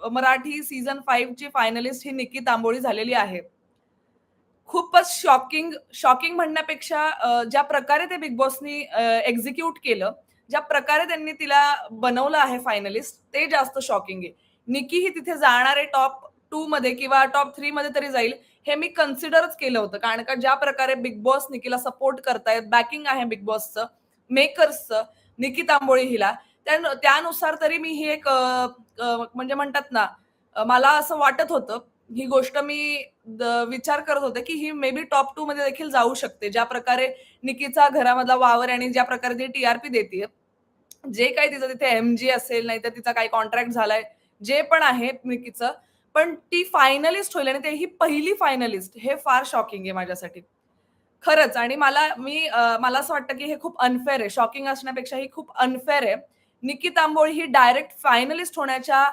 Marathi season 5 ची finalist ही निकी तांबोळी झालेली आहे. खूपच शॉकिंग म्हणण्यापेक्षा ज्या प्रकारे ते बिग बॉसनी एक्झिक्यूट केलं, ज्या प्रकारे त्यांनी तिला बनवलं आहे फायनलिस्ट, ते जास्त शॉकिंग आहे. निकी ही तिथे जाणार आहे टॉप 2 मध्ये किंवा टॉप 3 मध्ये तरी जाईल, हे मी कन्सिडरच केलं होतं. कारण का ज्या प्रकारे बिग बॉस निकीला सपोर्ट करतायत, बॅकिंग आहे बिग बॉसचं, मेकर्सचं, निकी तांबोळी हिला. त्यानुसार तरी मी ही एक म्हणजे म्हणतात ना, मला असं वाटत होतं, ही गोष्ट मी विचार करत होते, की ही मे बी टॉप 2 मध्ये देखील जाऊ शकते. ज्या प्रकारे निकीचा घरामधला वावर आणि ज्या प्रकारे ती टी-आर-पी देतीये. जे काही तिचं तिथे एम-जी असेल, नाहीतर तिचा काही कॉन्ट्रॅक्ट झालाय, जे पण आहे निकीचं, पण ती फायनलिस्ट होईल आणि ते ही पहिली फायनलिस्ट हे फार शॉकिंग आहे माझ्यासाठी. खरंच आणि मला असं वाटतं, की हे खूप अनफेअर आहे. शॉकिंग असण्यापेक्षा ही खूप अनफेअर आहे. निकी तांबोळी ही डायरेक्ट फायनलिस्ट होण्याच्या